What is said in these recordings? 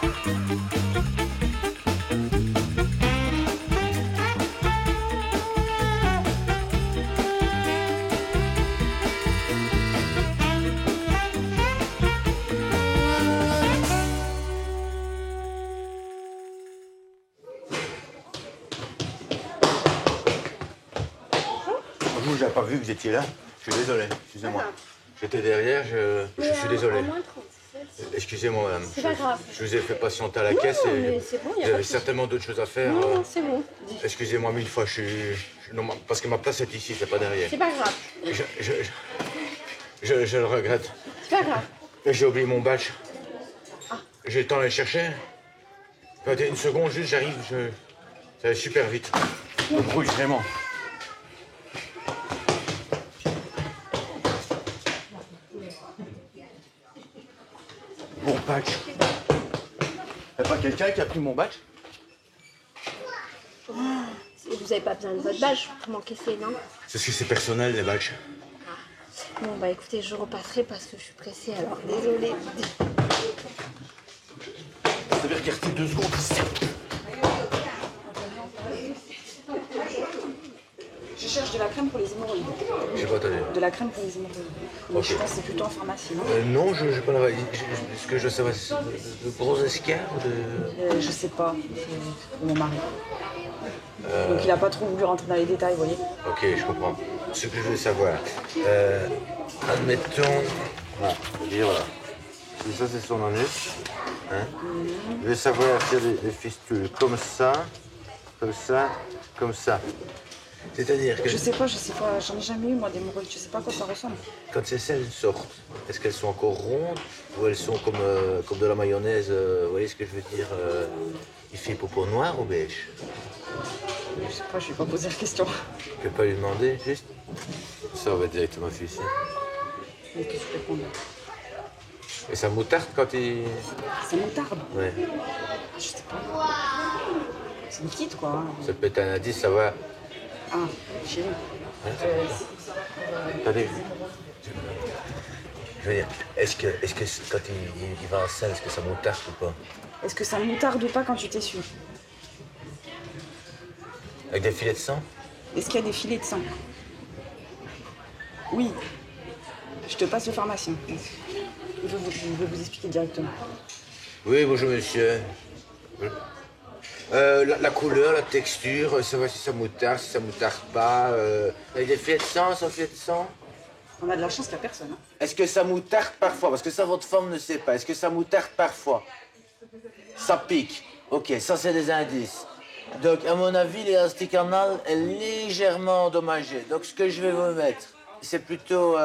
Vous, j'avais pas vu que vous étiez là. Je suis désolé, excusez-moi. J'étais derrière, je suis désolé. Excusez-moi, madame. C'est pas grave. Je vous ai fait patienter à la caisse et mais c'est bon, y a vous pas avez de certainement d'autres choses à faire. Non, c'est bon. Excusez-moi mille fois, non, parce que ma place est ici, c'est pas derrière. C'est pas grave. Je le regrette. C'est pas grave. J'ai oublié mon badge. J'ai le temps d'aller le chercher. Attendez une seconde, juste, j'arrive. Ça va super vite. Je me brouille vraiment. Mon badge. Y'a pas quelqu'un qui a pris mon badge? Vous avez pas besoin de votre badge pour m'encaisser, non? C'est ce que c'est personnel, les badges. Bon, bah écoutez, je repasserai parce que je suis pressée, alors désolée. Vous devez regarder 2 secondes ici. Je cherche de la crème pour les hémorroïdes. J'ai pas entendu. De la crème pour les hémorroïdes. Mais je pense que c'est plutôt en pharmacie, non? Non, j'ai pas la... Est-ce que je sais pas, de gros escarres de... Je sais pas. C'est mon mari. Donc il a pas trop voulu rentrer dans les détails, vous voyez. Ok, je comprends. Ce que je veux savoir, admettons... Voilà, je veux dire, voilà. Si ça, c'est son anus. Hein. Je veux savoir s'il y a des fistules comme ça, comme ça, comme ça. C'est-à-dire que... Je sais pas, j'en ai jamais eu moi d'hémorroïdes, je sais pas à quoi ça ressemble. Quand ces selles sortent, est-ce qu'elles sont encore rondes ou elles sont comme de la mayonnaise, vous voyez ce que je veux dire il fait popo noir ou beige? Je sais pas, je vais pas poser la question. Je peux pas lui demander, juste? Ça, on va directement ici. Mais qu'est-ce que tu réponds? Et ça moutarde quand il... Ça moutarde? Ouais. Je sais pas. C'est une petite quoi. Ça peut être un indice, ça va. Ah, chez nous. Attendez. Je veux dire, est-ce que quand il va en salle, est-ce que ça moutarde ou pas? Est-ce que ça moutarde ou pas quand tu t'essuies? Avec des filets de sang? Est-ce qu'il y a des filets de sang? Oui. Je te passe le pharmacien. Je vais vous expliquer directement. Oui, bonjour monsieur. La couleur, la texture, savoir si ça moutarde, si ça moutarde pas. Avec des filets de sang, sans filets de sang? On a de la chance qu'il n'y a personne. Hein. Est-ce que ça moutarde parfois? Parce que ça, votre femme ne sait pas. Est-ce que ça moutarde parfois? Ça pique. Ok, ça, c'est des indices. Donc, à mon avis, l'élastique anal est légèrement endommagé. Donc, ce que je vais vous mettre, c'est plutôt...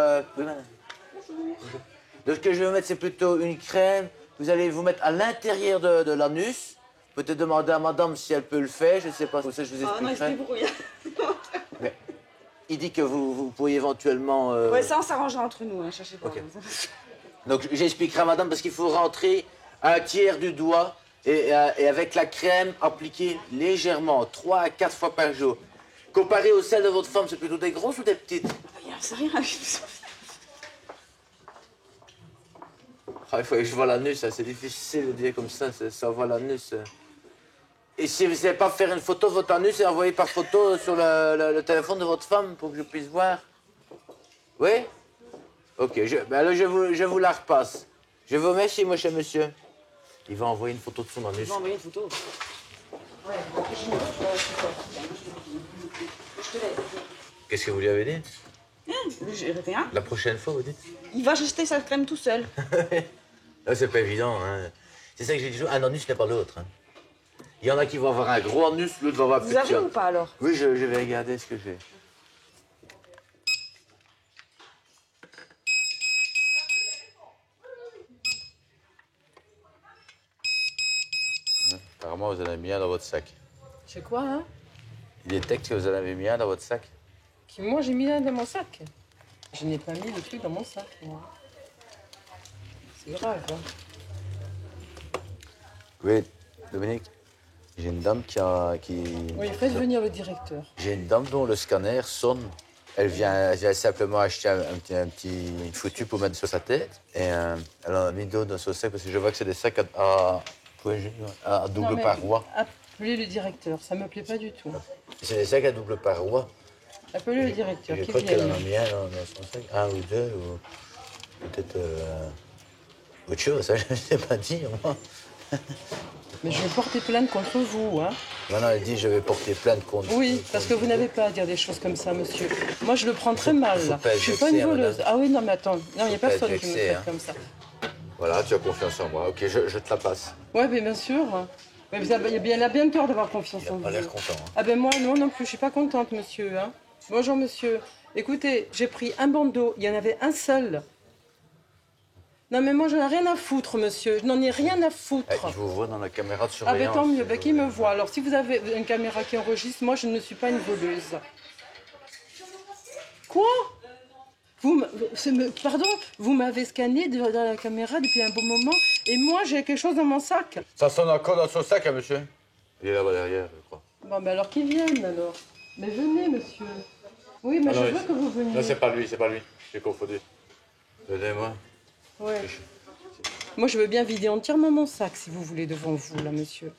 Donc, ce que je vais vous mettre, c'est plutôt une crème. Vous allez vous mettre à l'intérieur de l'anus. Peut-être demander à madame si elle peut le faire. Je ne sais pas. Comme ça, je vous expliquerai. Ah non, il se débrouille. Mais il dit que vous pourriez éventuellement... Ouais, ça, on s'arrangera entre nous. Hein, cherchez pas. Ok. Donc, j'expliquerai à madame parce qu'il faut rentrer un tiers du doigt et avec la crème appliquée légèrement, 3 à 4 fois par jour. Comparé aux selles de votre femme, c'est plutôt des grosses ou des petites? C'est rien. Ah, il faut que je vois l'anus, c'est difficile de dire comme ça voit l'anus. Et si vous ne savez pas faire une photo de votre anus et envoyer par photo sur le téléphone de votre femme pour que je puisse voir? Oui? Ok, alors je vous la repasse. Je vous remercie, moi, cher monsieur. Il va envoyer une photo de son anus. Il va envoyer une photo. Ouais, je te laisse. Qu'est-ce que vous lui avez dit? J'ai rien. La prochaine fois, vous dites? Il va acheter sa crème tout seul. Là, c'est pas évident. Hein. C'est ça que j'ai dit toujours, un anus n'est pas l'autre. Hein. Il y en a qui vont avoir un gros anus, l'autre va avoir un Vous petit. avez ou pas alors? Oui, je vais regarder ce que j'ai. Apparemment, vous en avez mis un dans votre sac. C'est quoi, hein? Il détecte que vous en avez mis un dans votre sac. Moi, j'ai mis un dans mon sac. Je n'ai pas mis le truc dans mon sac, moi. C'est grave, hein? Oui, Dominique, j'ai une dame qui... Oui, faites venir le directeur. J'ai une dame dont le scanner sonne. Elle vient simplement acheter un petit foutu pour mettre sur sa tête. Et elle en a mis d'autres dans son sac parce que je vois que c'est des sacs à Oui, à Non, double mais paroi. Appelez le directeur, ça me plaît pas du tout. C'est des sacs à double paroi. Appelez le directeur, Je qui crois qu'elle en vienne. a mis un dans son sac. Un ou deux, ou peut-être autre chose, ça je ne sais pas dire, moi. Mais je vais porter plainte contre vous, hein. Maintenant, elle dit je vais porter plainte contre. Oui, parce que vous n'avez pas à dire des choses comme ça, monsieur. Moi, je le prends très mal, faut là. pas être Je suis pas une vexé, voleuse. madame. Ah oui, non, mais attends. Non, il n'y a pas être personne qui me vexé, traite hein. comme ça. Voilà, tu as confiance en moi. Ok, je te la passe. Ouais, mais bien sûr. Mais il a bien peur d'avoir confiance Il en n'a vous. pas l'air content. Hein. Ah ben moi, non plus, je suis pas contente, monsieur. Hein. Bonjour, monsieur. Écoutez, j'ai pris un bandeau, il y en avait un seul. Non, mais moi, je n'en ai rien à foutre, monsieur. Je n'en ai rien à foutre. Eh, il vous voit dans la caméra de Ah surveillance. ben tant mieux, ben, qui me voit. Alors, si vous avez une caméra qui enregistre, moi, je ne suis pas une voleuse. Quoi? Pardon, vous m'avez scanné dans la caméra depuis un bon moment et moi, j'ai quelque chose dans mon sac. Ça sonne encore dans son sac, hein, monsieur? Il est là-bas derrière, je crois. Bon, ben alors qu'ils viennent, alors. Mais venez, monsieur. Oui, mais Ah je non, veux que vous veniez. Non, c'est pas lui. J'ai confondu. Venez-moi. Ouais. Moi, je veux bien vider entièrement mon sac, si vous voulez, devant vous, là, monsieur.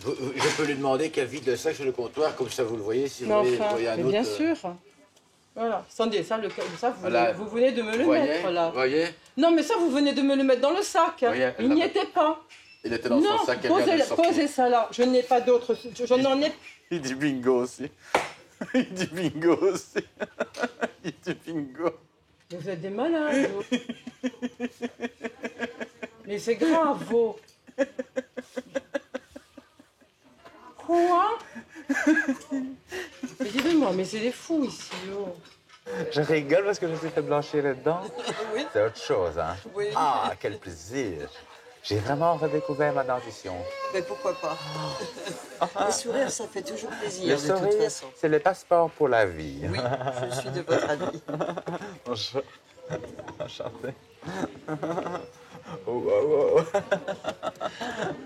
Je peux lui demander qu'elle vide le sac sur le comptoir, comme ça vous le voyez, si Mais vous enfin, voyez un mais autre. bien sûr. Voilà. Attendez, ça, Voilà. vous venez de me le Vous voyez, mettre, là. Vous voyez? Non, mais ça, vous venez de me le mettre dans le sac. Voyez, Il n'y était pas. Il était dans Non, son sac, elle vient de le sortir. posez ça là. Je n'ai pas d'autre. Je n'en ai. Il dit bingo aussi. Il dit bingo aussi. Il dit bingo. Mais vous êtes des malades. vous. Mais c'est grave, vous. Quoi? Mais dis-moi, mais c'est des fous ici. Oh. Je rigole parce que je me suis fait blanchir les dents. Oui. C'est autre chose, hein? Oui. Ah, quel plaisir! J'ai vraiment redécouvert ma dentition. Mais pourquoi pas? Le sourire, ça fait toujours plaisir, Le de toute sourire, façon. c'est le passeport pour la vie. Oui, je suis de votre avis. Bonjour. Enchanté. Oh, oh, oh.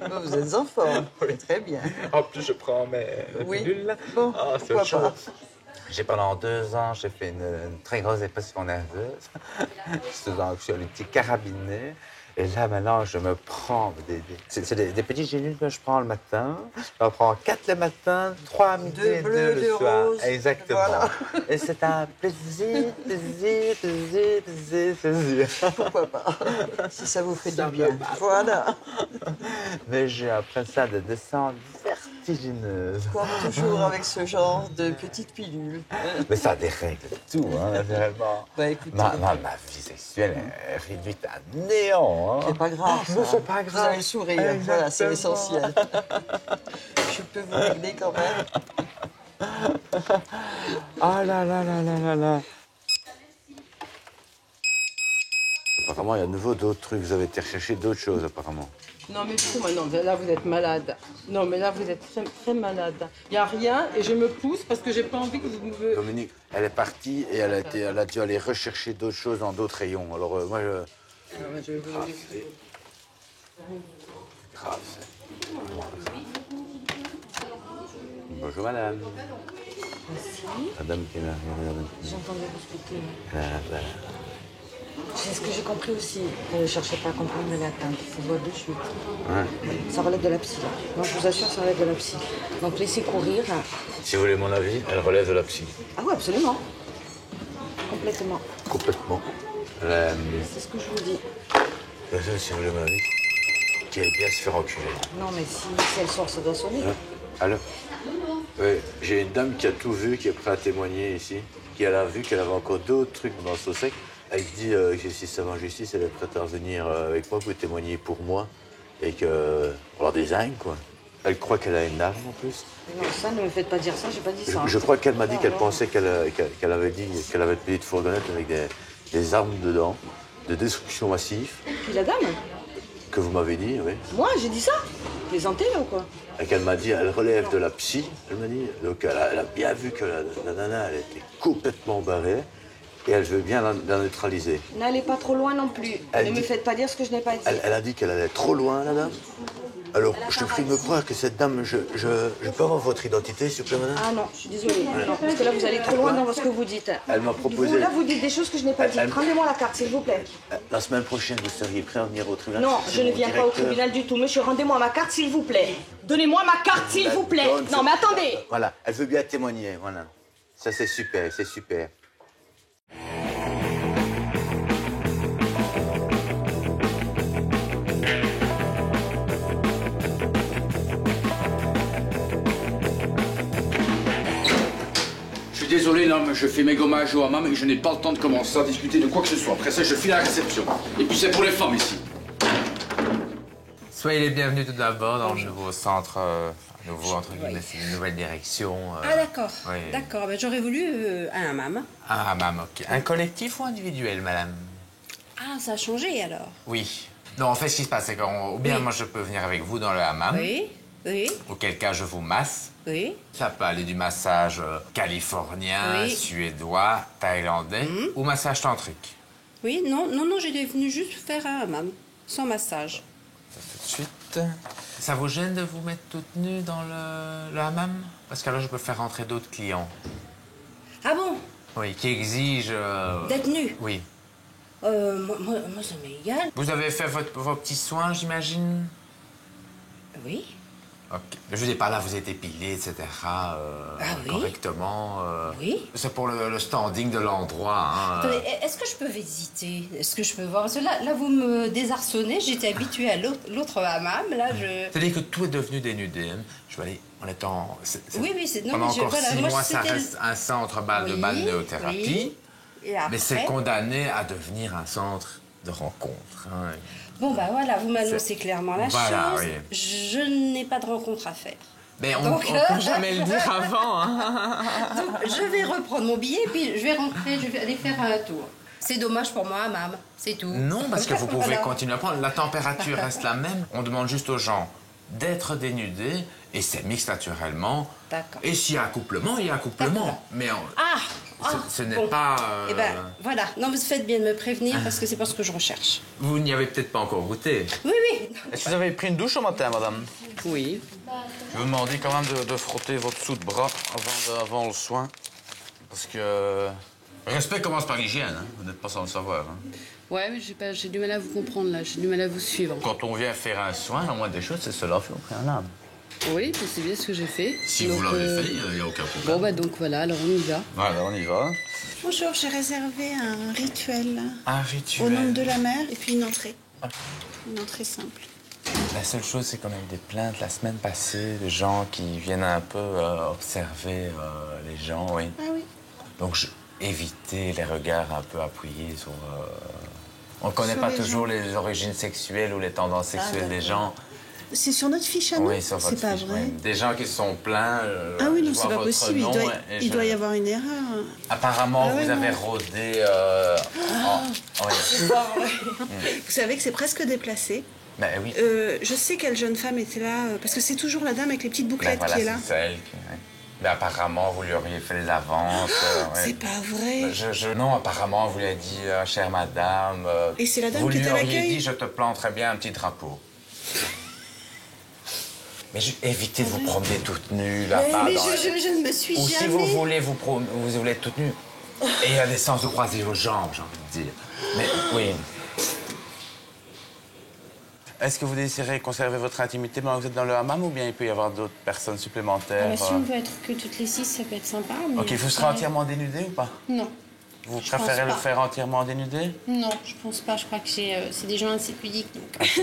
Oh, vous êtes en forme. Très bien. En plus, je prends mes Oui. pilules. Bon, Ah, c'est pourquoi autre pas? chose. Pendant 2 ans, j'ai fait une très grosse dépression nerveuse. Je suis allé petit carabiné. Et là, maintenant, je me prends c'est des petits gélules que je prends le matin. J'en prends 4 le matin, 3 à midi Deux et 2 bleus, le deux soir. roses. Exactement. Voilà. Et c'est un plaisir, plaisir, plaisir, plaisir, plaisir. Pourquoi pas? Si ça vous fait Ça du bien. me va. Voilà. Mais j'ai après ça des descentes vertigineuses. Comme toujours avec ce genre de petites pilules. Mais ça dérègle tout, hein, naturellement. Bah écoutez, Ma vie sexuelle est réduite à néant. Hein. c'est pas grave. Mais ça. c'est pas Vous grave. avez le sourire, voilà, c'est Exactement. l'essentiel. Je peux vous régler quand même. Ah là là là là là là. Apparemment, il y a de nouveau d'autres trucs. Vous avez été rechercher d'autres choses, apparemment. Non, mais écoutez-moi, non, là vous êtes malade. Non, mais là vous êtes très, très malade. Il n'y a rien et je me pousse parce que j'ai pas envie que vous me. Dominique, elle est partie et elle a dû aller rechercher d'autres choses dans d'autres rayons. Alors, moi, je. Grave, c'est. Grave, c'est. Bonjour, madame. Madame qui est là. Madame. J'entendais vous expliquer. Voilà. C'est ce que j'ai compris aussi. Ne cherchez pas à comprendre les atteintes. C'est voie de chute. Ouais. Ça relève de la psy. Non, je vous assure, ça relève de la psy. Donc laissez courir. Si vous voulez mon avis, elle relève de la psy. Ah oui, absolument. Complètement. Complètement. C'est ce que je vous dis. Si vous voulez mon avis, qu'elle bien se faire enculer. Non, mais si elle sort, ça doit sonner. Allô? Oui, j'ai une dame qui a tout vu, qui est prête à témoigner ici, qui elle a vu qu'elle avait encore d'autres trucs dans son sac. Elle dit que si ça va en justice, elle est prête à revenir avec moi pour témoigner pour moi et que pour leur design, quoi. Elle croit qu'elle a une arme en plus. Non, ça, ne me faites pas dire ça, j'ai pas dit ça. Je crois qu'elle m'a dit qu'elle pensait qu'elle avait dit qu'elle avait une petite fourgonnette avec des armes dedans, de destruction massive, Puis la dame? que vous m'avez dit, oui. Moi, j'ai dit ça? Plaisantez, là, ou quoi? Et qu'elle m'a dit, elle relève de la psy, elle m'a dit. Donc elle a bien vu que la nana, elle était complètement barrée et elle veut bien la neutraliser. N'allez pas trop loin non plus. Elle Ne me dit- faites pas dire ce que je n'ai pas dit. Elle a dit qu'elle allait trop loin, la dame. Alors, je te prie de me croire que cette dame, je peux avoir votre identité, s'il vous plaît, madame? Ah non, je suis désolée. Non, parce que là, vous allez trop loin dans ce que vous dites. Elle m'a proposé... Là, vous dites des choses que je n'ai pas dites. Rendez-moi la carte, s'il vous plaît. La semaine prochaine, vous seriez prêt à venir au tribunal? Non, je ne viens pas au tribunal du tout. Monsieur, rendez-moi ma carte, s'il vous plaît. Donnez-moi ma carte, s'il vous plaît. Non, mais attendez. Voilà, elle veut bien témoigner, voilà. Ça, c'est super, c'est super. Désolé, non, mais je fais mes gommages au hammam et je n'ai pas le temps de commencer à discuter de quoi que ce soit. Après ça, je file à la réception. Et puis c'est pour les femmes ici. Soyez les bienvenus tout d'abord dans le nouveau centre, nouveau entre guillemets, c'est une nouvelle direction. Ah d'accord, oui. d'accord. Ben, j'aurais voulu un hammam. Un hammam, ok. Un collectif ou individuel, madame? Ah, ça a changé alors? Oui. Non, en fait, ce qui se passe, c'est que ou bien moi je peux venir avec vous dans le hammam. Oui, oui. Auquel cas je vous masse. Oui. Ça peut aller du massage californien, Oui. suédois, thaïlandais ou massage tantrique. Oui, non, j'étais venue juste faire un hammam, sans massage. Ça tout de suite. Ça vous gêne de vous mettre toute nue dans le hammam? Parce que alors je peux faire rentrer d'autres clients. Ah bon? Oui, qui exigent... D'être nue? Oui. Moi, ça m'est égal. Vous avez fait vos petits soins, j'imagine? Oui. Ok. Je dis pas là, vous êtes épilé, etc. Oui. Correctement. Oui. C'est pour le standing de l'endroit. Hein. Attendez, est-ce que je peux visiter? Est-ce que je peux voir? Parce que là, vous me désarçonnez. J'étais habituée à l'autre hammam. Là, je... C'est-à-dire que tout est devenu dénudé. Hein. Je vais aller en étant... Oui, c'est... Non, pendant mais encore voilà, 6 moi, mois, ça c'était- reste un centre de balnéothérapie. Oui. Et après... Mais c'est condamné à devenir un centre de rencontre. Hein. Bon, bah voilà, vous m'annoncez clairement la Voilà, chose. oui. Je n'ai pas de rencontre à faire. Mais on Donc, ne peut jamais le dire avant. Hein. Donc, je vais reprendre mon billet, puis je vais rentrer, je vais aller faire un tour. C'est dommage pour moi, maman, c'est tout. Non, parce que vous pouvez Voilà. continuer à prendre. La température reste la même. On demande juste aux gens d'être dénudés et c'est mixte naturellement. D'accord. Et s'il y a accouplement, il y a accouplement. D'accord. Mais ce n'est bon. pas... Eh ben, voilà. Non, vous faites bien de me prévenir parce que c'est pas ce que je recherche. Vous n'y avez peut-être pas encore goûté. Oui, oui. Est-ce que vous avez pris une douche au matin, madame? Oui. Je vais vous demander quand même de frotter votre dessous de bras avant le soin. Parce que... Le respect commence par l'hygiène, hein. Vous n'êtes pas sans le savoir. Hein. Ouais, mais j'ai du mal à vous comprendre là, j'ai du mal à vous suivre. Quand on vient faire un soin, la moindre des choses, c'est se laver au préalable. Oui, puis c'est bien ce que j'ai fait. Si Donc, vous l'avez fait, il n'y a aucun problème. Bon, bah donc voilà, alors on y va. Voilà, on y va. Bonjour, j'ai réservé un rituel Un au rituel. nom de la mer et puis une entrée. Une entrée simple. La seule chose, c'est qu'on a eu des plaintes la semaine passée de gens qui viennent un peu observer les gens, oui. Ah oui. Donc, éviter les regards un peu appuyés sur... On ne connaît Sur pas les toujours les origines sexuelles ou les tendances sexuelles des gens. C'est sur notre fiche à nous? Oui, sur votre C'est pas fiche, vrai. oui. Des gens qui se sont plaints. Ah oui, non, je c'est vois pas votre possible. nom Il doit y avoir une erreur. Apparemment, Ah ouais, vous avez non. rôdé... oui. Vous savez que c'est presque déplacé. Ben oui. Je sais quelle jeune femme était là, parce que c'est toujours la dame avec les petites Ben bouclettes voilà, qui est là. c'est celle qui... oui. Ben apparemment, vous lui auriez fait les avances. ouais. C'est pas vrai. Non, apparemment, vous lui avez dit, chère madame... Et c'est la dame vous qui était à lui auriez l'accueil? dit, je te planterai bien un petit drapeau. Mais évitez de vous promener toute nue, là-bas. Mais dans- je ne me suis Ou si jamais... vous voulez vous voulez être toute nue. Et il y a des sens de croiser vos jambes, j'ai envie de dire. Mais oui. Est-ce que vous désirez conserver votre intimité pendant que vous êtes dans le hammam ou bien il peut y avoir d'autres personnes supplémentaires? Si on peut être que toutes les 6, ça peut être sympa. Mais Ok, vous serez entièrement dénudé ou pas? Non. Vous Je préférez pense le pas. faire entièrement dénudé? Non, je pense pas. Je crois que c'est des gens assez pudiques. Donc.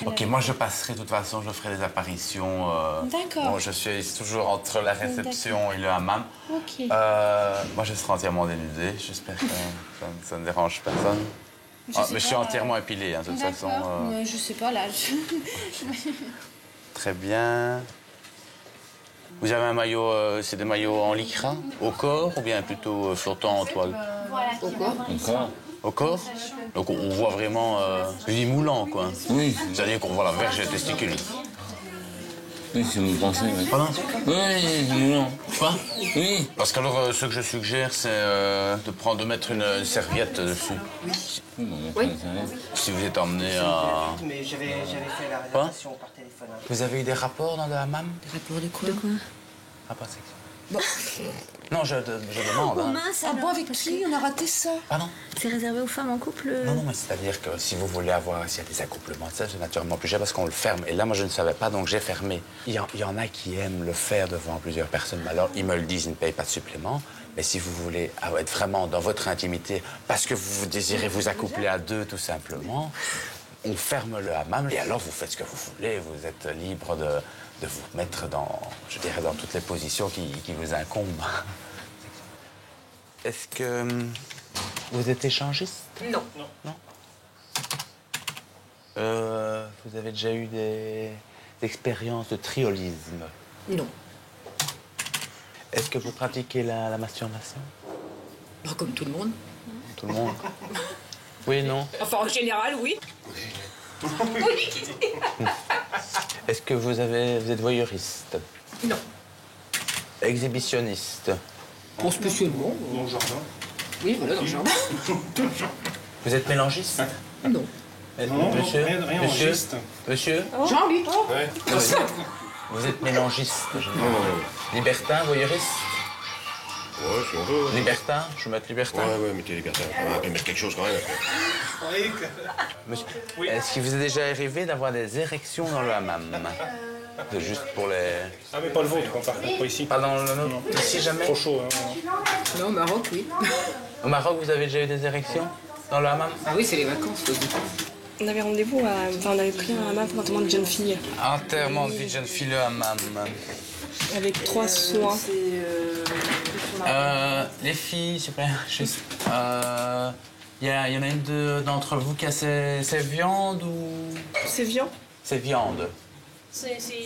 Ok, moi je passerai, de toute façon, je ferai des apparitions. D'accord. Bon, je suis toujours entre la réception et le hammam. Ok. Moi je serai entièrement dénudé, j'espère que ça ne dérange personne. Mais je suis entièrement épilé, hein, de toute façon. D'accord. Ouais, je sais pas là. Très bien. Vous avez un maillot, c'est des maillots en lycra, au corps ou bien plutôt flottant en toile? Au corps. Au corps? Donc on voit vraiment, je dis moulant quoi. Oui. C'est-à-dire qu'on voit la verge et les testicules. Oui, si vous pensez, oui. Pardon? Oui, non. Quoi? Oui. Parce qu'alors, ce que je suggère, c'est de mettre une serviette dessus. Oui. Si vous êtes emmené à... Mais j'avais fait la réservation par téléphone. Hein. Vous avez eu des rapports dans le hammam? Des rapports de quoi? Rapports sexuels. Bon. Non, je demande. Oh Hein. mince, Ah bon, avec qui on a raté ça? Pardon? C'est réservé aux femmes en couple? Non, mais c'est-à-dire que si vous voulez avoir, s'il y a des accouplements, ça, c'est naturellement plus cher parce qu'on le ferme. Et là, moi, je ne savais pas, donc j'ai fermé. Il y en a qui aiment le faire devant plusieurs personnes. Mais alors, ils me le disent, ils ne payent pas de supplément. Mais si vous voulez être vraiment dans votre intimité, parce que vous désirez vous accoupler à deux, tout simplement, on ferme le hammam. Et alors, vous faites ce que vous voulez. Vous êtes libre de vous mettre dans, je dirais, dans toutes les positions qui vous incombent. Est-ce que vous êtes échangiste? Non. Non. Vous avez déjà eu des expériences de triolisme? Non. Est-ce que vous pratiquez la masturbation? Bah, comme tout le monde. Tout le monde? Oui, non? Enfin, en général, oui. Oui. Est-ce que vous êtes voyeuriste? Non. Exhibitionniste? Pas spécialement. Dans le jardin. Oui, voilà, dans le jardin. Vous êtes mélangiste? Non. Monsieur? rien en Monsieur? giste. Monsieur? Jean-Luc. Ouais. Vous êtes mélangiste? Libertin, voyeuriste? Ouais, si on veut. Ouais. Libertin? Je vais mettre libertin. Ouais, mettez libertin. On va mettre quelque chose quand même. Monsieur, est-ce qu'il vous est déjà arrivé d'avoir des érections dans le hammam? C'est juste pour les... Ah, mais pas le vôtre, par contre, pas ici. Pas dans le nôtre? Ici, jamais? Trop chaud, hein. Non, au Maroc, oui. Au Maroc, vous avez déjà eu des érections dans le hammam? Ah oui, c'est les vacances, quoi. On avait rendez-vous Enfin, on avait pris un hammam pour l'enterrement de jeune fille. Enterrement de vie de jeune fille, le hammam. Avec 3 soins. Les filles, s'il vous plaît, juste... Il y en a une d'entre vous qui a ses viandes ou... C'est viand? C'est viande.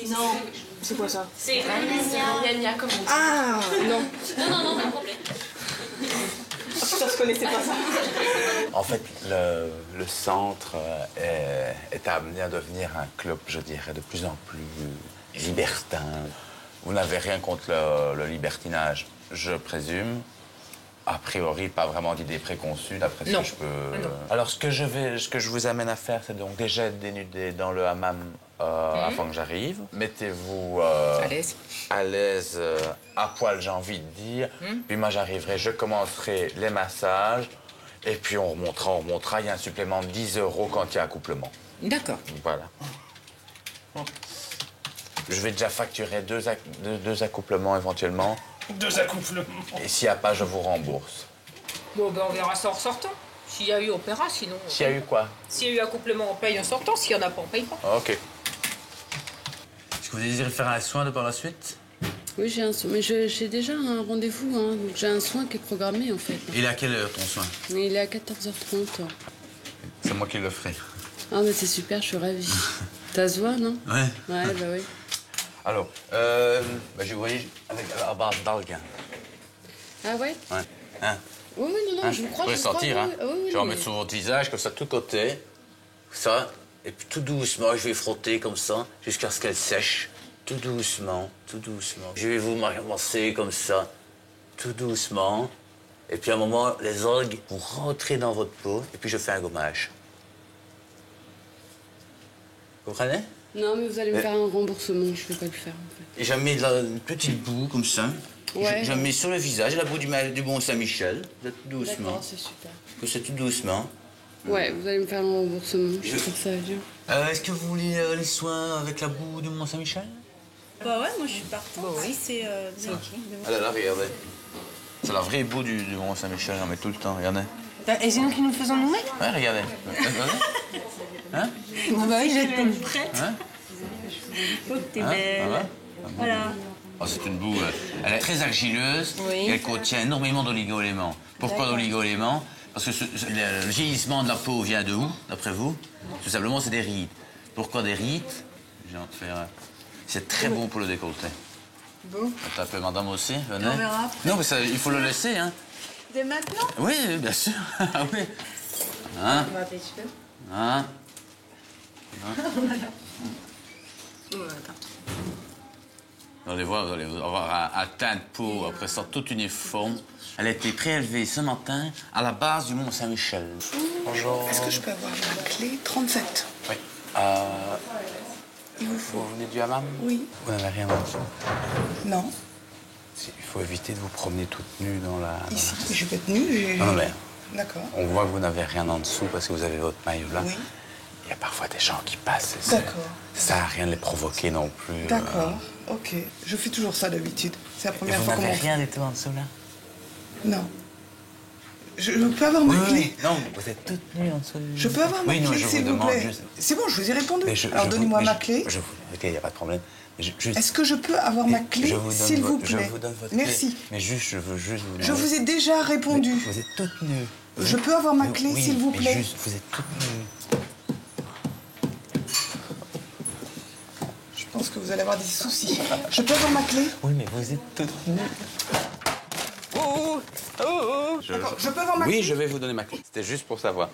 Non. C'est quoi ça? C'est gna comme on dit. Ah non. Non, complet. Ça, je connaissais pas ça. En fait, le centre est amené à devenir un club, je dirais, de plus en plus libertin. Vous n'avez rien contre le libertinage, je présume. A priori, pas vraiment d'idées préconçues, d'après ce que je peux... Non. Alors, ce que je vous amène à faire, c'est donc déjà être dénudé dans le hammam avant que j'arrive. Mettez-vous à l'aise, à poil, j'ai envie de dire. Puis moi, j'arriverai, je commencerai les massages. Et puis, on remontera. Il y a un supplément de 10 € quand il y a accouplement. D'accord. Voilà. Je vais déjà facturer deux accouplements éventuellement. 2 accouplements. Et s'il n'y a pas, je vous rembourse. Bon, ben on verra ça en sortant. S'il y a eu, on paiera, sinon... S'il y a eu quoi? S'il y a eu accouplement, on paye en sortant. S'il n'y en a pas, on paye pas. OK. Est-ce que vous désirez faire un soin de par la suite? Oui, j'ai un soin. Mais j'ai déjà un rendez-vous, hein. Donc j'ai un soin qui est programmé, en fait. Il est à quelle heure, ton soin? Il est à 14h30. C'est moi qui le ferai. Ah, mais c'est super, je suis ravie. Ça se voit, non? Ouais. Ouais, bah oui. Alors, je voyais avec la base d'alguin. Ah ouais? Ouais. Hein? Oui, non, Hein? je vous crois. Vous pouvez sentir, hein? Oui, je vais en mettre sur votre visage, comme ça, de tous côtés. Ça. Et puis tout doucement, je vais frotter comme ça, jusqu'à ce qu'elle sèche. Tout doucement, tout doucement. Je vais vous masser comme ça, tout doucement. Et puis à un moment, les algues vont rentrer dans votre peau. Et puis je fais un gommage. Vous comprenez? Non, mais vous allez me faire un remboursement. Je ne vais pas le faire, en fait. Et j'en mets une petite boue, comme ça. Ouais. J'en mets sur le visage, la boue du Mont-Saint-Michel. Tout doucement. D'accord, c'est super. C'est tout doucement. Ouais, vous allez me faire un remboursement. Je trouve ça bien. Est-ce que vous voulez les soins avec la boue du Mont-Saint-Michel? Bah ouais, moi je suis partie. Bah oui. C'est ok. Ah là là, regardez. C'est la vraie boue du Mont-Saint-Michel, j'en mets tout le temps, regardez. Et c'est nous qui nous faisons nous mettre? Ouais, regardez. Hein? Bah oui, j'ai comme prête. Hein? Oh, t'es belle. Ouais. Voilà. Oh, c'est une boue, elle est très argileuse Oui. et elle contient énormément d'oligo-éléments. Pourquoi d'oligo-éléments? Parce que le vieillissement de la peau vient de où, d'après vous? Tout simplement, c'est des rides. Pourquoi des rides? C'est très bon pour le décolleté. Bon. Attends un peu, madame aussi, venez. On verra après. Non, mais ça, il faut le laisser, hein. Dès maintenant? Oui, bien sûr. Ah oui. Hein? On va appeler super. Hein? Oh, attends. Vous allez voir, vous allez avoir un teint de peau, après ça, toute uniforme. Elle a été prélevée ce matin à la base du Mont Saint-Michel. Bonjour. Est-ce que je peux avoir ma clé 37? Oui. Il vous faut. Vous venez du hammam? Oui. Vous n'avez rien en dessous? Non. Il faut éviter de vous promener toute nue dans la... Ici, je peux être nue. Non, mais D'accord. on voit que vous n'avez rien en dessous parce que vous avez votre maillot là. Oui. Il y a parfois des gens qui passent. D'accord. Ça n'a rien de les provoquer non plus. D'accord. Ok. Je fais toujours ça d'habitude. C'est la Et première vous fois qu'on n'avez m'en rien du tout en dessous là? Non. Je peux avoir ma clé? Non, vous êtes toute nue en dessous. Je peux avoir ma oui, non, clé, je s'il vous vous demande plaît? juste... C'est bon, je vous ai répondu. Mais Alors donnez-moi ma clé. Ok, il n'y a pas de problème. Est-ce que je peux avoir ma clé, s'il vous plaît? Je vous donne votre Merci. clé. Mais juste, je veux juste vous Je vous ai déjà répondu. Mais vous êtes toute nue. Je peux avoir ma clé, oui, s'il vous mais plaît? juste, vous êtes toute nue. Je pense que vous allez avoir des soucis. Je peux avoir ma clé? Oui, mais vous êtes toute nue. D'accord, je peux avoir ma clé? Oui, je vais vous donner ma clé. C'était juste pour savoir.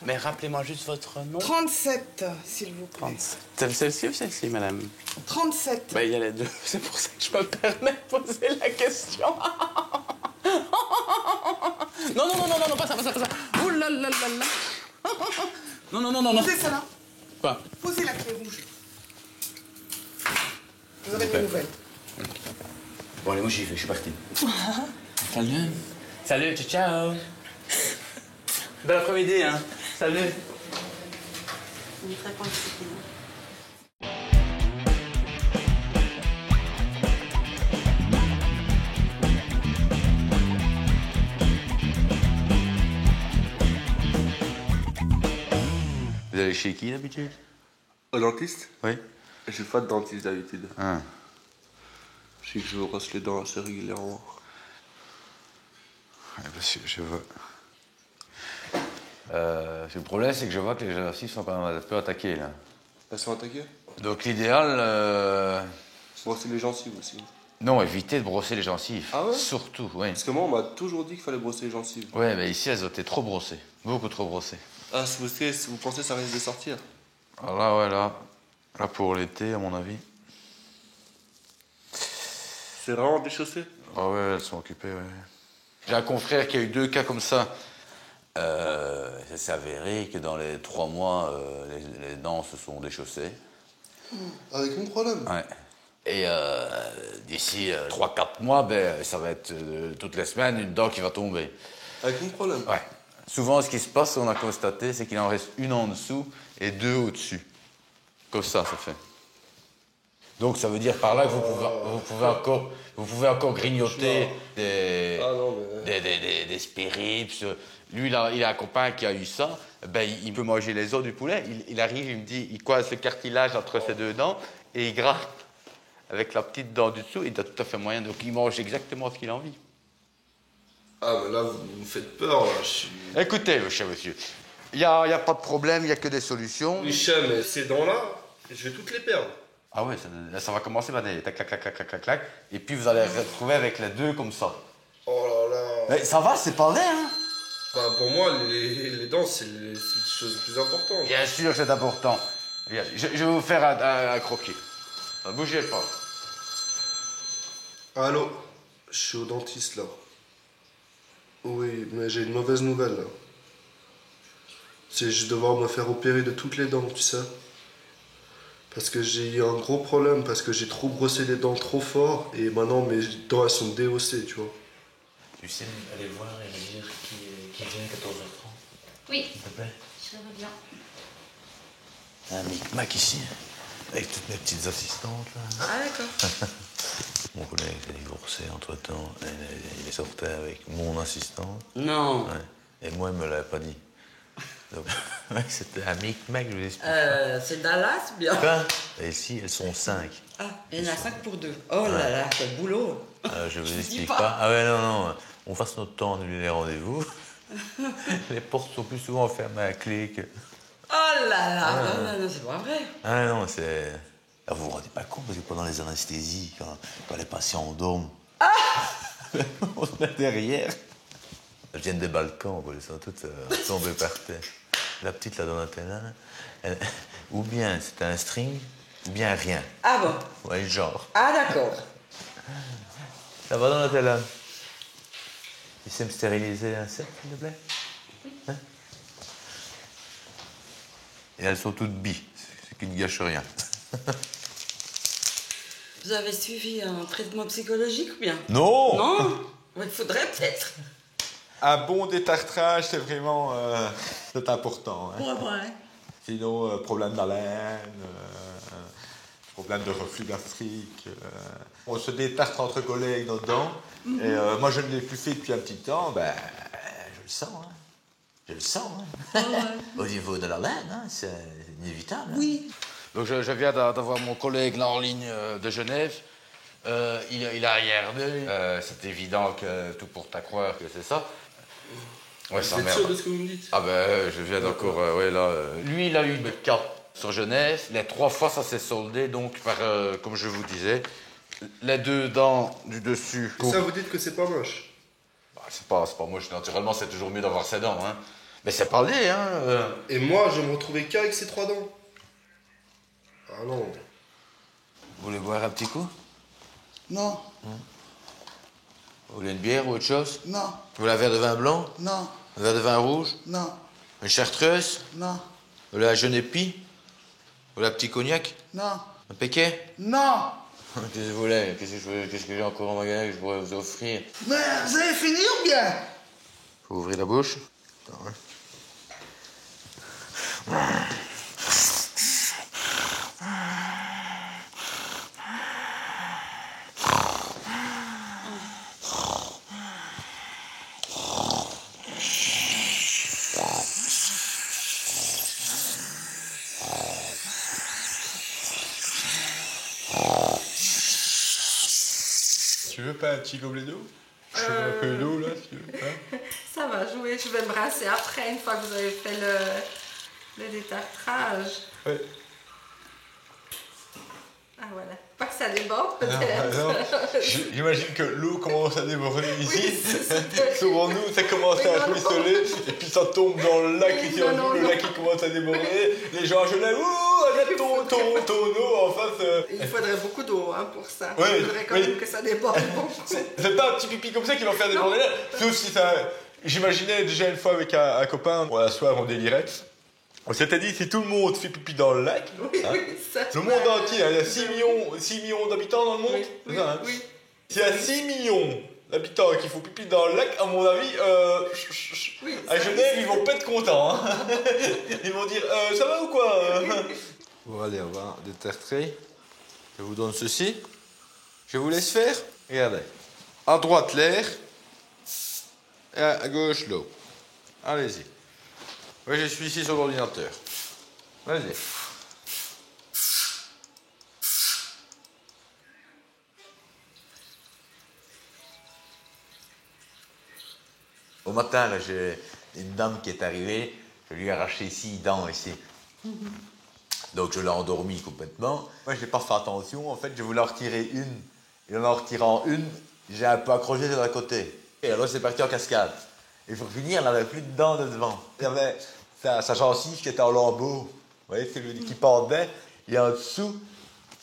Mais rappelez-moi juste votre nom. 37, s'il vous plaît. 37. Celle-ci ou celle-ci, madame? 37. Ben, il y a les deux. C'est pour ça que je me permets de poser la question. Non, non, non, non, non, pas ça, pas ça, pas ça. Ouh là là là là. Non, non, non, non, non. Posez ça là. Quoi? Posez la clé rouge. Vous aurez des nouvelles. Bon, allez, moi j'y vais, je suis parti. Salut. Salut, ciao, ciao. Bel après-midi, hein. Salut. On est très coincés. Vous allez chez qui d'habitude? Au dentiste? Oui. J'ai pas de dentiste d'habitude. Ah. Je sais que je me brosse les dents assez régulièrement. Ouais, parce que je vois. Le problème, c'est que je vois que les gencives sont quand même un peu attaquées, là. Elles sont attaquées? Donc l'idéal... Brosser les gencives aussi. Non, éviter de brosser les gencives. Ah ouais? Surtout, oui. Parce que moi, on m'a toujours dit qu'il fallait brosser les gencives. Ouais, mais ici, elles ont été trop brossées. Beaucoup trop brossées. Ah, si vous pensez que ça risque de sortir? Alors là, ouais, là. Là, pour l'été, à mon avis. C'est vraiment déchaussé? Ah ouais, elles sont occupées, ouais. J'ai un confrère qui a eu 2 cas comme ça. Ça s'est avéré que dans les 3 mois, les dents se sont déchaussées. Avec mon problème? Ouais. Et d'ici 3-4 mois, ben, ça va être toutes les semaines une dent qui va tomber. Avec mon problème? Ouais. Souvent, ce qui se passe, on a constaté, c'est qu'il en reste une en dessous et 2 au-dessus. Comme ça fait. Donc ça veut dire par là que vous pouvez encore grignoter des spirips. Lui, il a un copain qui a eu ça. Ben, il peut manger les os du poulet. Il arrive, il me dit, il coince le cartilage entre ses 2 dents et il gratte avec la petite dent du dessous. Il a tout à fait moyen. Donc il mange exactement ce qu'il a envie. Ah, mais là, vous me faites peur, là. Écoutez, monsieur, il n'y a pas de problème, il n'y a que des solutions. Michel, mais ces dents-là, je vais toutes les perdre. Ah ouais, ça va commencer par des tac, clac, clac, clac, clac, clac, et puis vous allez retrouver avec les 2 comme ça. Oh là là. Mais ça va, c'est pas vrai, hein? Bah, pour moi, les dents, c'est les choses les plus importantes. Bien sûr que c'est important. Regardez, je vais vous faire un croquis. Ne bougez pas. Allô? Je suis au dentiste, là. Oui, mais j'ai une mauvaise nouvelle, là. Je vais devoir me faire opérer de toutes les dents, tu sais. Parce que j'ai eu un gros problème, parce que j'ai trop brossé les dents trop fort, et maintenant mes dents, elles sont déhaussées, tu vois. Tu sais aller voir et me dire qui vient à 14h30? Oui. S'il te plaît. Ça va bien. Un micmac ici, avec toutes mes petites assistantes, là. Ah, d'accord. Mon collègue s'est divorcé entre-temps. Il est sorti avec mon assistante. Non. Ouais. Et moi, il me l'avait pas dit. Donc, ouais, c'était un micmac, je vous explique. C'est Dallas, bien. Quoi? Et ici, elles sont 5. Ah, il y en a 5 pour 2. Oh là là, quel boulot. Je vous explique pas. pas. Ah ouais, non, non. On passe notre temps à annuler les rendez-vous. Les portes sont plus souvent fermées à clé que... Oh là là, non, c'est pas vrai. Ah non, c'est... Ah, vous vous rendez pas compte, parce que pendant les anesthésies, quand les patients dorment, on se met derrière. Elles viennent des balcons, quoi, elles sont toutes tombées par terre. La petite, là, dans la télé, ou bien c'est un string, ou bien rien. Ah bon? Ouais, genre. Ah d'accord. Ça va dans l'hôtel, là? Tu sais me stériliser un set, s'il te plaît? Hein? Et elles sont toutes bi, ce qui ne gâche rien. Vous avez suivi un traitement psychologique ou bien? Non. Non? Il faudrait peut-être. Un bon détartrage, c'est vraiment c'est important. Hein. Ouais. Sinon, problème d'haleine, problème de reflux gastrique. On se détartre entre collègues nos dents. Et moi, je ne l'ai plus fait depuis un petit temps. Ben, je le sens. Hein. Je le sens. Hein. Au niveau de l'haleine, hein, c'est inévitable. Hein. Oui. Donc je viens d'avoir mon collègue là en ligne de Genève. Il a regardé. C'est évident que tout porte à croire que c'est ça. Ouais, Vous êtes sûr de ce que vous me dites? Ah ben, je viens d'encore... ouais, là, lui, il a eu des cas sur Genève. Les 3 fois, ça s'est soldé, donc, par, comme je vous disais, les 2 dents du dessus... Et ça, vous dites que c'est pas moche? Bah, c'est pas moche. Naturellement, c'est toujours mieux d'avoir ses dents, hein. Mais c'est pas laid, hein. Et moi, je me retrouvais qu'avec ces 3 dents. Ah non. Vous voulez boire un petit coup? Non. Vous voulez une bière ou autre chose? Non. Vous voulez un verre de vin blanc? Non. Un verre de vin rouge? Non. Une chartreuse? Non. Vous voulez un jeune épi? Vous voulez un petit cognac? Non. Un péquet? Non. Qu'est-ce que vous voulez? Qu'est-ce que j'ai encore en magasin que je pourrais vous offrir? Mais vous avez fini ou bien? Faut ouvrir la bouche. Attends, hein. Tu veux pas un petit gobelet d'eau? Je fais un peu d'eau, là, si tu veux. Hein? Ça va jouer, je vais me brasser après, une fois que vous avez fait le détartrage. Ouais. Ah voilà, pas que ça déborde Non, peut-être. j'imagine que l'eau commence à déborder ici. Souvent nous, ça commence à ruisseler, et puis ça tombe dans le lac, et le lac qui commence à déborder. Les gens à Genève, ouh, arrête ton eau en face. Il faudrait beaucoup d'eau hein, pour ça. Oui, Il faudrait quand même que ça déborde beaucoup. C'est pas un petit pipi comme ça qui va faire déborder là. Sauf si ça. J'imaginais déjà une fois avec un copain, un soir on délirait. On s'était dit, si tout le monde fait pipi dans le lac, hein, le monde entier, il y a 6 millions d'habitants dans le monde, c'est ça, hein. S'il y a 6 millions d'habitants qui font pipi dans le lac, à mon avis, à Genève, ils vont pas être contents. Hein. Ils vont dire, ça va ou quoi? Bon, allez, on va détartrer. Je vous donne ceci. Je vous laisse faire. Regardez. À droite, l'air. Et à gauche, l'eau. Allez-y. Oui, je suis ici sur l'ordinateur. Vas-y. Au matin, là, j'ai une dame qui est arrivée. Je lui ai arraché 6 dents ici. Donc je l'ai endormie complètement. Moi, je n'ai pas fait attention. En fait, je voulais en retirer une. Et en retirant une, j'ai un peu accroché sur le côté. Et alors, c'est parti en cascade. Et pour finir, elle n'avait plus de dents de devant. Il y avait sa gencive qui était en lambeaux. Vous voyez, c'est lui qui pendait. Et en dessous,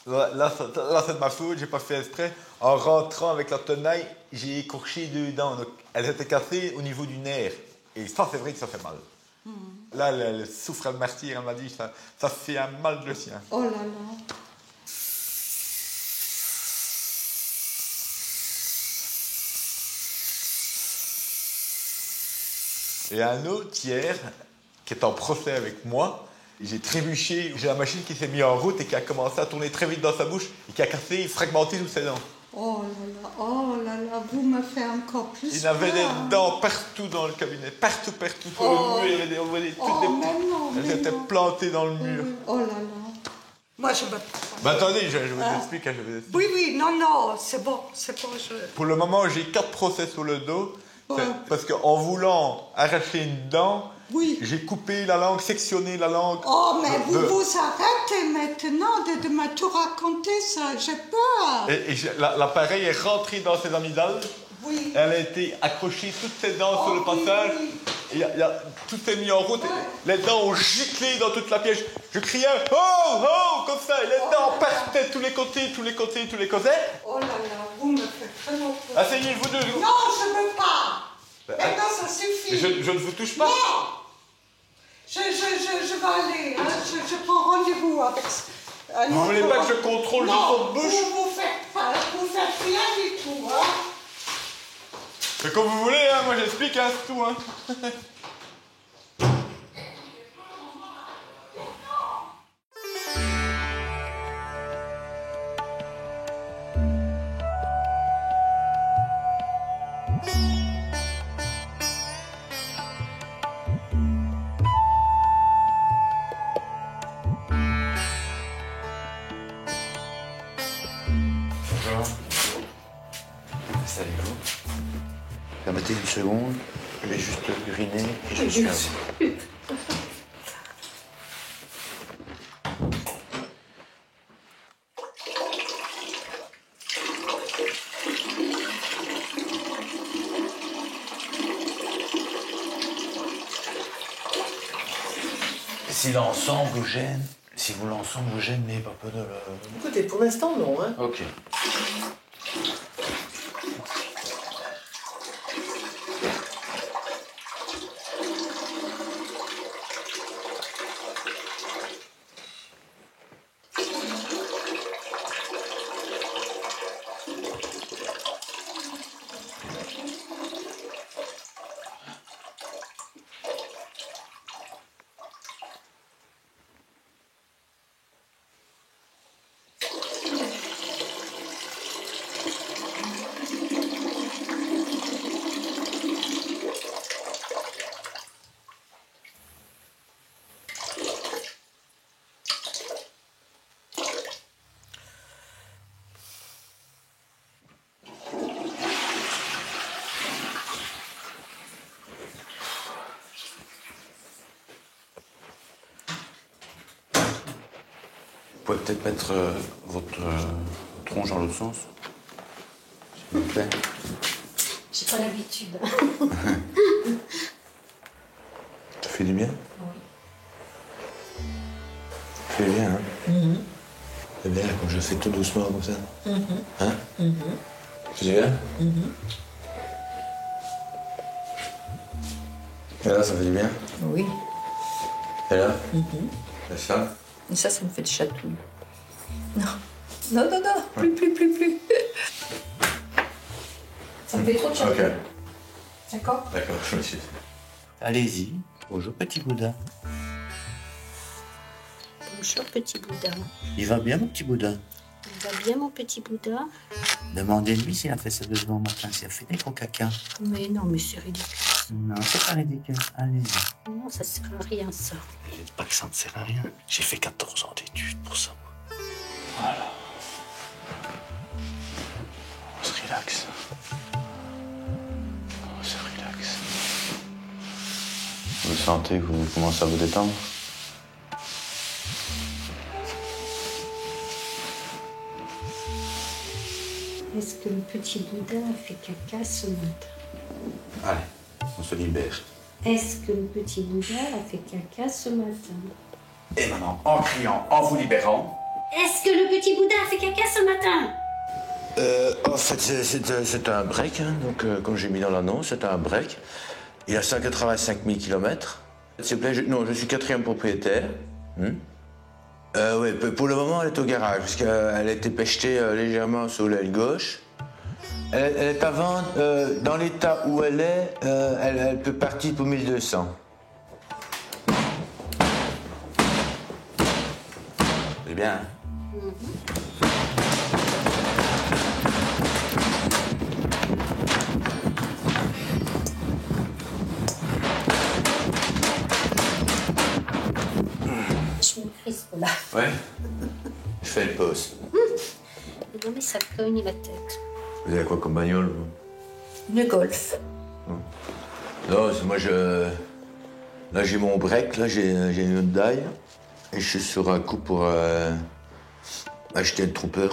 là c'est de ma faute, j'ai pas fait exprès. En rentrant avec la tenaille, j'ai écorché 2 dents. Donc, elles étaient cassées au niveau du nerf. Et ça, c'est vrai que ça fait mal. Là, elle souffre le martyr, elle m'a dit, ça fait un mal de le sien. Oh là là. Et un autre hier, qui est en procès avec moi, j'ai trébuché, j'ai la machine qui s'est mise en route et qui a commencé à tourner très vite dans sa bouche et qui a cassé, fragmenté toutes ses dents. Oh là là, vous me faites encore plus Il avait des peur. dents partout dans le cabinet, partout, sur le mur, on voyait toutes elles étaient plantées dans le mur. Oh là là. Moi, je me... Bah attendez, je vous explique. Je vous explique. Oui, non, c'est bon, Pour le moment, j'ai 4 procès sur le dos, parce qu'en voulant arracher une dent, j'ai coupé la langue, sectionné la langue. Oh, mais vous arrêtez maintenant de me tout raconter ça, j'ai peur. Et l'appareil est rentré dans ses amygdales. Oui. Elle a été accrochée toutes ses dents sur le passage. Et tout s'est mis en route. Les dents ont giclé dans toute la pièce. Je criais « Oh, oh !» comme ça. Et les dents partaient tous les côtés. Oh là là, vous me faites vraiment peur. Asseyez-vous deux. Non, je ne veux pas. Maintenant, ça suffit. Je ne vous touche pas. Non. Je vais aller. Hein. Je prends rendez-vous avec... Vous ne voulez pas que je contrôle votre bouche? Vous faites rien du tout. Hein. C'est comme vous voulez, hein. Moi j'explique, hein, c'est tout. Hein. Installez-vous. Permettez une seconde. Je vais juste uriner et je suis à vous. Si l'ensemble vous gêne, n'ayez pas peur de le... Écoutez, pour l'instant, non. Hein. Ok. Vous pouvez peut-être mettre votre tronche dans l'autre sens, s'il vous plaît. J'ai pas l'habitude. Ça fait du bien? Oui. Ça fait bien, hein? C'est bien, quand je fais tout doucement comme ça. Hein? C'est bien? Et là, ça fait du bien? Oui. Et là? Et ça? Et ça me fait de chatouille. Non. Non. Plus. Ça me fait trop de chatouille. Ok. D'accord? D'accord, je me suis... Allez-y. Bonjour, petit boudin. Bonjour, petit boudin. Il va bien, mon petit boudin? Il va bien, mon petit boudin? Demandez-lui s'il a fait ça de demain matin, s'il a fait des gros caca. Mais non, mais c'est ridicule. Non, c'est pas ridicule. Allez-y. Non, ça sert à rien, ça. Vous dites pas que ça ne sert à rien. J'ai fait 14 ans d'études pour ça, moi. Voilà. On se relaxe. On se relaxe. Vous sentez que vous commencez à vous détendre? Est-ce que le petit boudin a fait caca ce matin? Allez, on se libère. Est-ce que le petit boudin a fait caca ce matin? Et maintenant, en criant, en vous libérant... Est-ce que le petit boudin a fait caca ce matin? En fait, c'est un break, hein, donc comme j'ai mis dans l'annonce, c'est un break. Il a 185 000 km. S'il vous plaît, je suis 4e propriétaire. Oui, pour le moment, elle est au garage, parce qu'elle a été pêchetée légèrement sur l'aile gauche. Elle est à vendre, dans l'état où elle est, elle peut partir pour 1200. C'est bien, hein? Je me crispe là. Ouais. Je fais le poste. Non, mais ça cogne la tête. Vous avez quoi comme bagnole, vous? Une Golf. Non, c'est moi, là, j'ai mon break, là, j'ai une Hyundai. Et je suis sur un coup pour acheter le Trooper.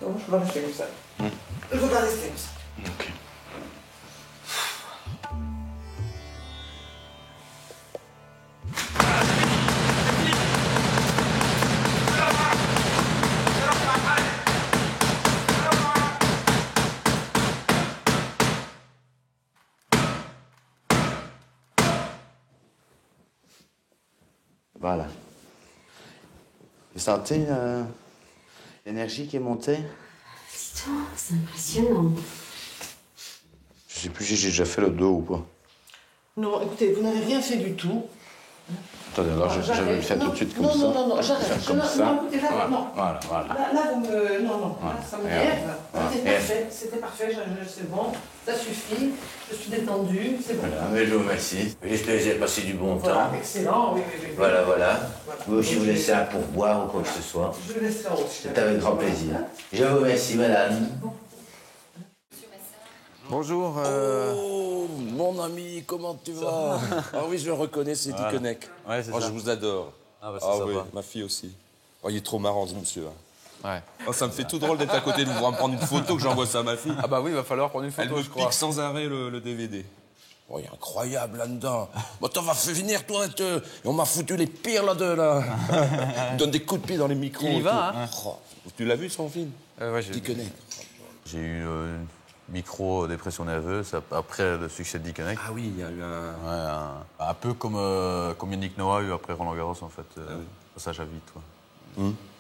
Non, je peux pas rester comme ça. Je peux pas rester comme ça. Ok. Voilà. Vous sentez l'énergie qui est montée? Putain, c'est impressionnant. Je sais plus si j'ai déjà fait le dos ou pas. Non, écoutez, vous n'avez rien fait du tout. Attendez, alors je vais le faire tout de suite comme ça. Non, j'arrête. Faire comme ça. Non, écoutez, là, non. Voilà. Là, vous me... Non, Voilà. là, ça me Regarde. lève. C'était parfait, c'est bon. Ça suffit. Je suis détendue, c'est bon. Voilà, mais je vous remercie. J'espère que vous avez passé du bon Voilà, temps. excellent, oui. Voilà. Vous aussi, vous laissez un pourboire ou quoi que ce soit. Je le laisserai aussi. C'est avec grand plaisir. Je vous remercie, madame. Bonjour. Oh, mon ami, comment tu vas? Ah oui, je le reconnais, c'est Voilà. Dickeneck. Ouais, c'est ça. Je vous adore. Ah, bah, c'est sympa. oui, ma fille aussi. Oh, il est trop marrant, ce monsieur. Ouais. Oh, ça me fait tout drôle d'être à côté de vous, me prendre une photo, que j'envoie ça à ma fille. Ah bah oui, il va falloir prendre une photo, Elle me je crois. pique sans arrêt le DVD. Oh, il est incroyable là-dedans. Bon, t'en vas fait venir, toi, et on m'a foutu les pires là-dedans, là. Il donne des coups de pied dans les micros. Il y et va, tout. hein. Oh, tu l'as vu, son film? Ouais, j'ai Dickeneck. J'ai eu une micro-dépression nerveuse après le succès de Dickeneck. Ah oui, il y a eu un... Ouais, un peu comme Yannick Noah a eu après Roland Garros, en fait. Passage à vide, quoi.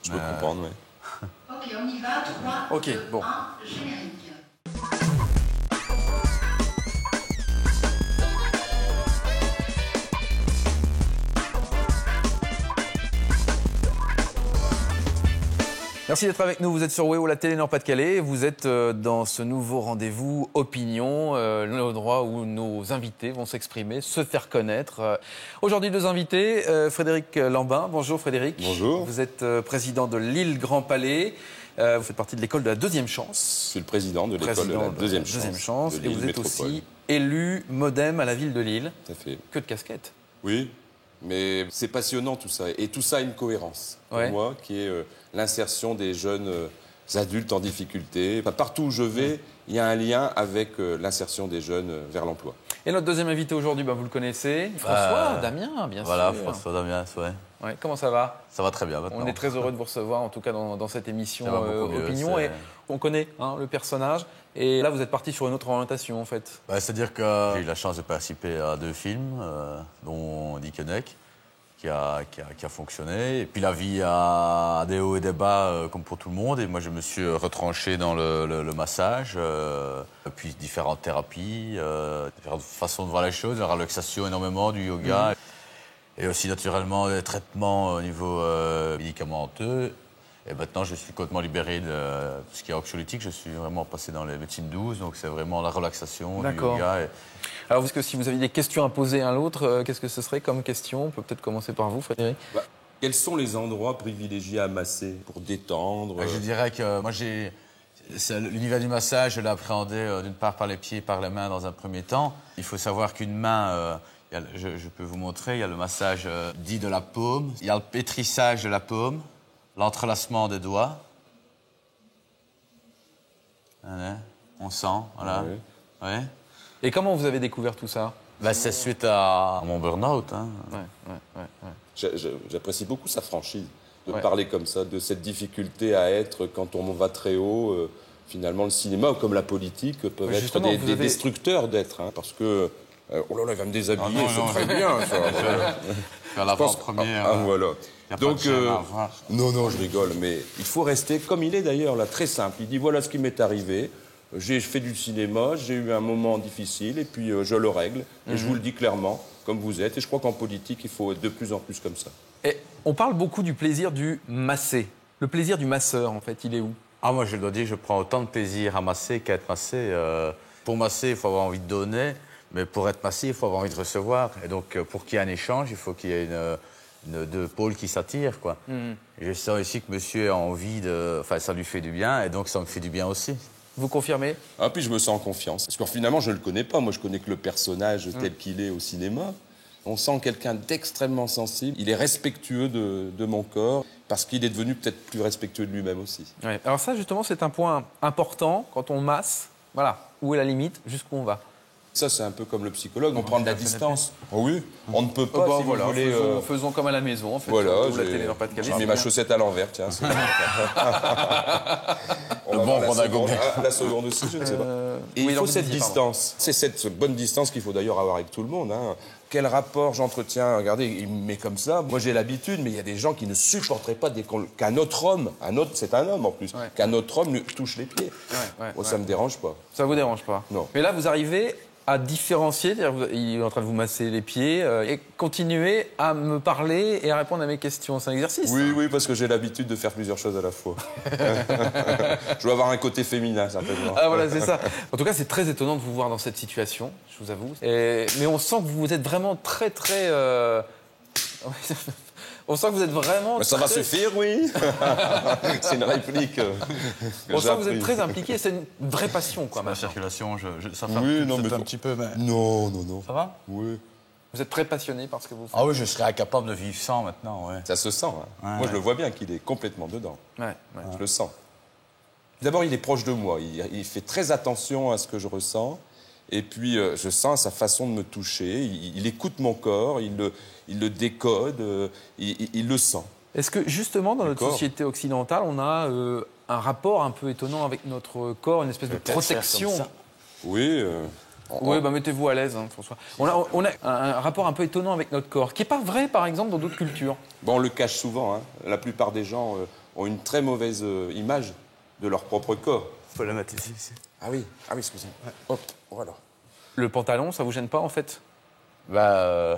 Je peux comprendre, ouais. Ok, on y va, 3, Ok, 2, bon. 1, générique. Merci d'être avec nous. Vous êtes sur WEO, la télé Nord-Pas-de-Calais. Vous êtes dans ce nouveau rendez-vous Opinion, l'endroit où nos invités vont s'exprimer, se faire connaître. Aujourd'hui, deux invités. Frédéric Lambin. Bonjour Frédéric. Bonjour. Vous êtt président de Lille Grand Palais. Vous faites partie de l'école de la deuxième chance. Je suis le président de l'école de la deuxième chance. Et de Lille vous êtes Métropole. aussi élu MoDem à la ville de Lille. Tout à fait. Que de casquettes. Oui, mais c'est passionnant tout ça. Et tout ça a une cohérence, pour moi, qui est l'insertion des jeunes adultes en difficulté. Enfin, partout où je vais, il y a un lien avec l'insertion des jeunes vers l'emploi. Et notre deuxième invité aujourd'hui, vous le connaissez, François Damien, bien sûr. Voilà, François Damien, ouais. Ouais, comment ça va? Ça va très bien maintenant. On est très heureux de vous recevoir, en tout cas dans cette émission Ça va beaucoup mieux, Opinion. Et on connaît le personnage. Et là, vous êtes parti sur une autre orientation, en fait. C'est-à-dire que j'ai eu la chance de participer à 2 films, dont Dickeneck, qui a fonctionné. Et puis la vie a des hauts et des bas, comme pour tout le monde. Et moi, je me suis retranché dans le massage, puis différentes thérapies, différentes façons de voir les choses, la relaxation énormément, du yoga. Et aussi, naturellement, des traitements au niveau médicamenteux. Et maintenant, je suis complètement libéré de tout ce qui est anxiolytique. Je suis vraiment passé dans les médecines douces. Donc, c'est vraiment la relaxation, du yoga. Alors, est-ce que si vous aviez des questions à poser à l'autre, qu'est-ce que ce serait comme question? On peut peut-être commencer par vous, Frédéric. Quels sont les endroits privilégiés à masser pour détendre? Je dirais que moi, l'univers du massage, je l'ai appréhendé d'une part par les pieds et par les mains dans un premier temps. Il faut savoir qu'une main... je peux vous montrer, il y a le massage dit de la paume, il y a le pétrissage de la paume, l'entrelacement des doigts. Voilà, on sent, voilà. Ouais. Et comment vous avez découvert tout ça? C'est suite à mon burn-out. Hein. J'apprécie beaucoup sa franchise, de parler comme ça, de cette difficulté à être quand on va très haut. Finalement, le cinéma, comme la politique, peuvent être des destructeurs d'être, hein, parce que... oh là là, il va me déshabiller, c'est très bien, ça. Faire l'avant-première. Ah, voilà. Donc, non, je rigole, mais il faut rester comme il est d'ailleurs, là, très simple. Il dit, voilà ce qui m'est arrivé, j'ai fait du cinéma, j'ai eu un moment difficile, et puis je le règle, et je vous le dis clairement, comme vous êtes, et je crois qu'en politique, il faut être de plus en plus comme ça. Et on parle beaucoup du plaisir du massé. Le plaisir du masseur, en fait, il est où? Ah, moi, je dois dire, je prends autant de plaisir à masser qu'à être massé. Pour masser, il faut avoir envie de donner. Mais pour être massé, il faut avoir envie de recevoir. Et donc, pour qu'il y ait un échange, il faut qu'il y ait deux pôles qui s'attirent, quoi. Et je sens ici que monsieur a envie de... Enfin, ça lui fait du bien, et donc ça me fait du bien aussi. Vous confirmez? Ah, puis je me sens en confiance. Parce que finalement, je ne le connais pas. Moi, je connais que le personnage tel qu'il est au cinéma. On sent quelqu'un d'extrêmement sensible. Il est respectueux de mon corps, parce qu'il est devenu peut-être plus respectueux de lui-même aussi. Ouais. Alors ça, justement, c'est un point important quand on masse. Voilà, où est la limite, jusqu'où on va. Ça, c'est un peu comme le psychologue, on prend de la distance. Oh oui, on ne peut pas, si voilà, vous voulez... faisons comme à la maison, en fait. Voilà, la télé dans Pas-de-Calais. j'ai mis ma chaussette à l'envers, tiens. Le bon qu'on a gobé. La seconde aussi, je ne sais pas. Et il faut cette distance. C'est cette bonne distance qu'il faut d'ailleurs avoir avec tout le monde. Hein. Quel rapport j'entretiens? Regardez, il me met comme ça. Moi, j'ai l'habitude, mais il y a des gens qui ne supporteraient pas qu'un autre homme, c'est un homme en plus, qu'un autre homme lui touche les pieds. Moi, ça me dérange pas. Ça vous dérange pas? Non. Mais là, vous arrivez à différencier, c'est-à-dire il est en train de vous masser les pieds et continuer à me parler et à répondre à mes questions. C'est un exercice. Oui, oui, parce que j'ai l'habitude de faire plusieurs choses à la fois. Je dois avoir un côté féminin, certainement. Ah voilà, c'est ça. En tout cas, c'est très étonnant de vous voir dans cette situation, je vous avoue. Mais on sent que vous êtes vraiment très... On sent que vous êtes vraiment... Mais ça va suffire, oui. C'est une réplique. On sent que vous êtes très impliqué, c'est une vraie passion, quoi. La circulation, ça fait oui, non, mais un petit peu, mais... Non, non, non. Ça va? Oui. Vous êtes très passionné par ce que vous faites? Ah oui, je serais incapable de vivre sans maintenant, ouais. Ça se sent, hein. Ouais, moi, je le vois bien qu'il est complètement dedans. Ouais. Je le sens. D'abord, il est proche de moi. Il fait très attention à ce que je ressens. Et puis, je sens sa façon de me toucher. Il écoute mon corps, il le décode, il le sent. Est-ce que, justement, dans notre société occidentale, on a un rapport un peu étonnant avec notre corps, une espèce de protection? Oui. Oui, bah mettez-vous à l'aise, hein, François. On a un rapport un peu étonnant avec notre corps, qui n'est pas vrai, par exemple, dans d'autres cultures. Bon, on le cache souvent. Hein. La plupart des gens ont une très mauvaise image de leur propre corps. Il faut la mettre ici. Ah oui, excusez-moi. Ouais. Hop, voilà. Le pantalon, ça vous gêne pas, en fait? Bah,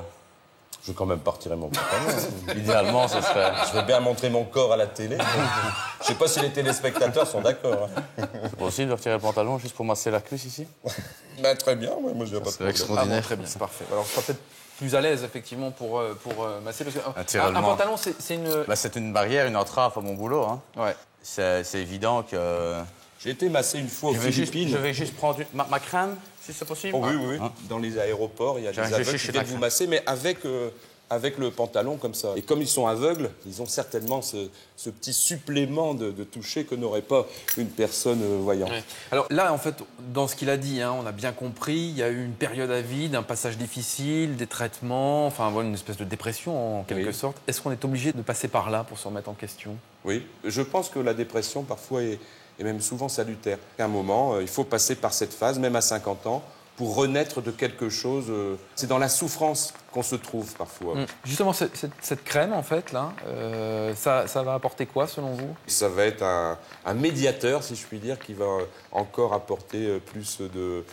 je vais quand même pas retirer mon pantalon. Idéalement, ce serait... Je vais bien montrer mon corps à la télé. Je sais pas si les téléspectateurs sont d'accord. Hein. C'est possible de retirer le pantalon juste pour masser la cuisse ici? Bah, très bien, ouais, moi je n'ai pas de problème. Extraordinaire. Ah bon, très bien, c'est parfait. Alors, je serai peut-être plus à l'aise, effectivement, pour masser. Parce que, un pantalon, c'est une... Bah, c'est une barrière, une entrave à mon boulot. Hein. Ouais. C'est évident que... J'ai été massé une fois aux Philippines. Je vais juste prendre ma crème, si c'est possible. Oh, oui. Hein? Dans les aéroports, il y a des aveugles qui viennent vous masser, mais avec le pantalon comme ça. Et comme ils sont aveugles, ils ont certainement ce petit supplément de toucher que n'aurait pas une personne voyante. Ouais. Alors là, en fait, dans ce qu'il a dit, hein, on a bien compris, il y a eu une période à vide, un passage difficile, des traitements, enfin voilà, une espèce de dépression en quelque sorte. Est-ce qu'on est obligé de passer par là pour se remettre en question? Oui, je pense que la dépression parfois est même souvent salutaire. À un moment, il faut passer par cette phase, même à 50 ans, pour renaître de quelque chose. C'est dans la souffrance qu'on se trouve parfois. Justement, cette crème, en fait, là, ça va apporter quoi, selon vous? Ça va être un médiateur, si je puis dire, qui va encore apporter plus de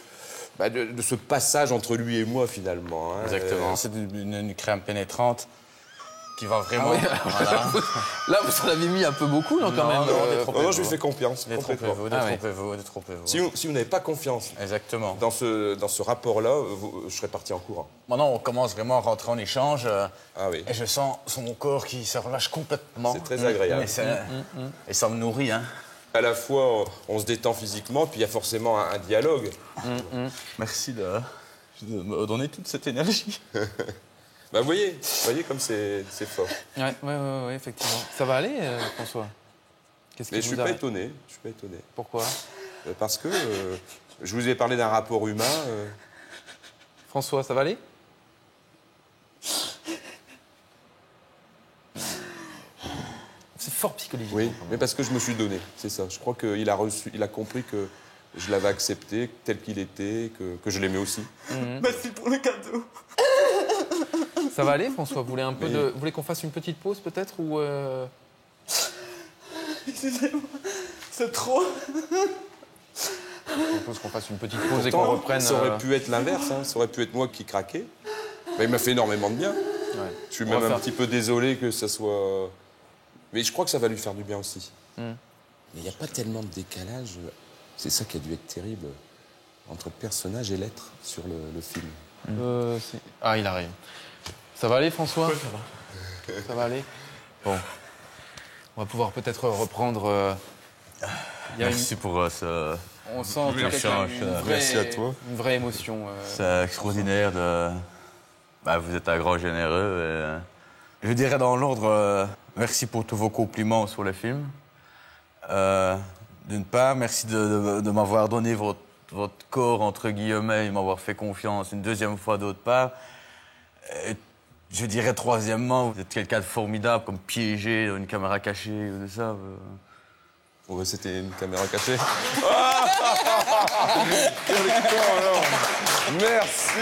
ce passage entre lui et moi, finalement. Hein. Exactement. C'est une crème pénétrante qui va vraiment... Ah oui, voilà. Là, vous en avez mis un peu beaucoup, non, quand même. Non, je lui fais confiance. Détrompez-vous. Si vous n'avez pas confiance dans ce rapport-là, je serais parti en courant. Maintenant, on commence vraiment à rentrer en échange. Et je sens mon corps qui se relâche complètement. C'est très agréable. Et ça me nourrit. Hein. À la fois, on se détend physiquement, puis il y a forcément un dialogue. Merci de me donner toute cette énergie. Bah, vous voyez comme c'est fort. Oui, effectivement. Ça va aller, François? Mais je suis pas étonné. Pourquoi? Parce que je vous ai parlé d'un rapport humain. François, ça va aller? C'est fort psychologique. Oui, mais parce que je me suis donné, c'est ça. Je crois qu'il a compris que je l'avais accepté tel qu'il était, que je l'aimais aussi. Merci pour le cadeau. Ça va aller, François? Vous voulez qu'on fasse une petite pause, peut-être, ou Excusez-moi, c'est trop. Je propose qu'on fasse une petite pause et qu'on reprenne... Ça aurait pu être l'inverse, hein. Ça aurait pu être moi qui craquais. Mais il m'a fait énormément de bien. Je suis même un petit peu désolé que ça soit... Mais je crois que ça va lui faire du bien aussi. Mais il n'y a pas tellement de décalage. C'est ça qui a dû être terrible entre le personnage et l'être sur le film. il arrive. Ça va aller, François? Ouais, ça va. Ça va aller? Bon. On va pouvoir peut-être reprendre... Merci pour ce... On sent une vraie émotion. C'est extraordinaire de... vous êtes un grand généreux. Je dirais dans l'ordre, merci pour tous vos compliments sur le film. D'une part, merci de m'avoir donné votre corps, entre guillemets, et m'avoir fait confiance une deuxième fois d'autre part. Et je dirais troisièmement, vous êtes quelqu'un de formidable, comme piégé dans une caméra cachée ou de ça. Ouais, c'était une caméra cachée. Merci.